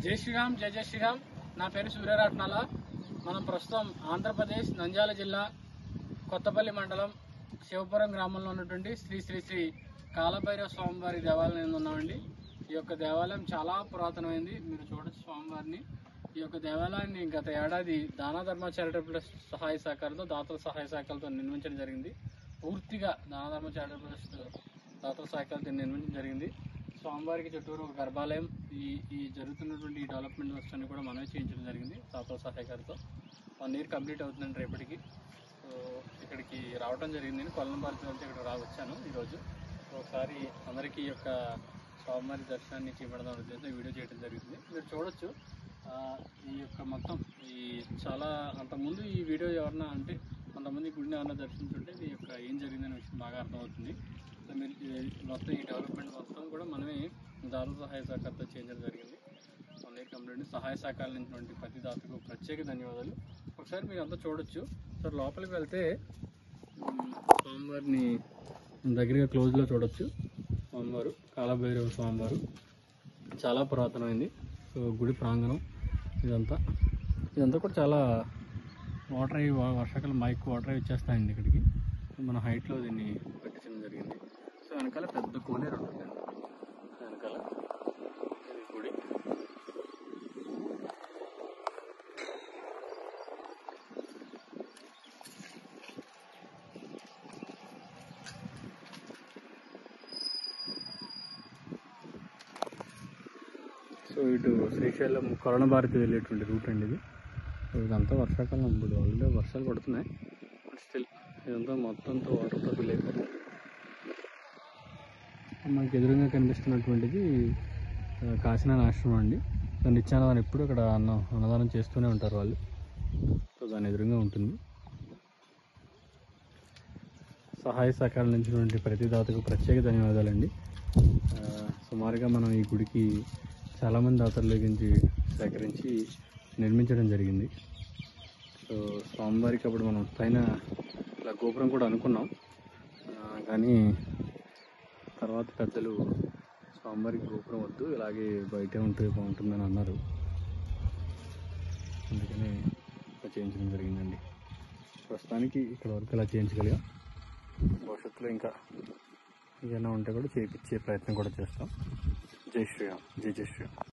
జై శ్రీరామ్, జై జై శ్రీరామ్. నా పేరు సూర్యరత్నాల. మనం ప్రస్తుతం ఆంధ్రప్రదేశ్ నంద్యాల జిల్లా కొత్తపల్లి మండలం శివపురం గ్రామంలో ఉన్నటువంటి శ్రీ శ్రీ శ్రీ కాలభైరవ స్వామివారి దేవాలయం ఉన్నామండి. ఈ యొక్క దేవాలయం చాలా పురాతనమైంది. మీరు చూడొచ్చు స్వామివారిని. ఈ యొక్క దేవాలయాన్ని గత ఏడాది దాన ధర్మ చారిటబుల్ సహాయ సహకారంతో దాతల సహాయ సహకారాలతో నిర్మించడం జరిగింది. పూర్తిగా దాన ధర్మ చారిటబుల్ దాతల సహకారంతో నిర్మించడం జరిగింది. స్వామివారికి చుట్టూరు ఒక గర్భాలయం, ఈ జరుగుతున్నటువంటి డెవలప్మెంట్ వర్క్స్ అన్ని కూడా మనమే చేయించడం జరిగింది దాతల సహాయకారితో. 1 year కంప్లీట్ అవుతుందండి రేపటికి. సో ఇక్కడికి రావడం జరిగింది. కొల్లంపాలెం వెళ్తే ఇక్కడ వచ్చాను ఈరోజు. ఒకసారి అందరికీ ఈ యొక్క స్వామివారి దర్శనాన్ని చేపడదాం ఉద్దేశంతో వీడియో చేయడం జరిగింది. మీరు చూడొచ్చు ఈ యొక్క మొత్తం చాలా అంతకుముందు ఈ వీడియో ఎవరన్నా అంటే కొంతమంది గుడిని ఎవరన్నా దర్శించుంటే ఈ యొక్క ఏం జరిగిందనే విషయం బాగా అర్థమవుతుంది. సో మీరు మొత్తం ఈ డెవలప్మెంట్ మొత్తం కూడా మనమే దాతల సహాయ సహకారంతో చేయడం జరిగింది. 1 year కంప్లీట్. సహాయ సహకారాలు ఇచ్చినటువంటి ప్రతి దాతకు ప్రత్యేక ధన్యవాదాలు. ఒకసారి మీరు అంతా చూడొచ్చు. సార్ లోపలికి వెళ్తే స్వామివారిని దగ్గరగా క్లోజ్లో చూడొచ్చు. స్వామివారు కాలభైరవ స్వామివారు చాలా పురాతనమైంది. సో గుడి ప్రాంగణం ఇదంతా కూడా చాలా వాటర్ అయ్యి వర్షాకాలం ఎక్కువ వాటర్ అయ్యి వచ్చేస్తాయండి ఇక్కడికి. మన హైట్లో దీన్ని పెట్టించడం జరిగింది. సో వెనకాల పెద్ద కోనేరు ఉంటుంది. వెనకాల ఇది గుడి. సో ఇటు శ్రీశైలం కొరణభారతి వెళ్ళేటువంటి రూట్ అండి ఇది. సో ఇదంతా వర్షాకాలం. ఇప్పుడు ఆల్రెడీ వర్షాలు పడుతున్నాయి. బట్ స్టిల్ ఇదంతా మొత్తంతో వాటర్తో ఫిల్ అయిపోతుంది. మనకి ఎదురుగా కనిపిస్తున్నటువంటిది కాశీనాథ ఆశ్రమం అండి. నిత్యాన్నదానం ఎప్పుడు ఇక్కడ అన్నదానం చేస్తూనే ఉంటారు వాళ్ళు. సో దాని ఎదురుగా ఉంటుంది. సహాయ సహకారాలు ఇచ్చినటువంటి ప్రతి దాతకు ప్రత్యేక ధన్యవాదాలండి. సుమారుగా మనం ఈ గుడికి చాలామంది దాతల గురించి సేకరించి నిర్మించడం జరిగింది. సో స్వామివారికి అప్పుడు మనం పైన ఇలా గోపురం కూడా అనుకున్నాం, కానీ తర్వాత పెద్దలు స్వామివారికి గోపురం వద్దు, ఇలాగే బయటే ఉంటే బాగుంటుందని అన్నారు. అందుకని ఇలా చేయించడం జరిగిందండి. ప్రస్తుతానికి ఇక్కడ వరకు ఇలా చేయించగలిగా. భవిష్యత్తులో ఇంకా ఏదైనా ఉంటే కూడా చేయించే ప్రయత్నం కూడా చేస్తాం. జై శ్రీరామ్, జై జై శ్రీరామ్.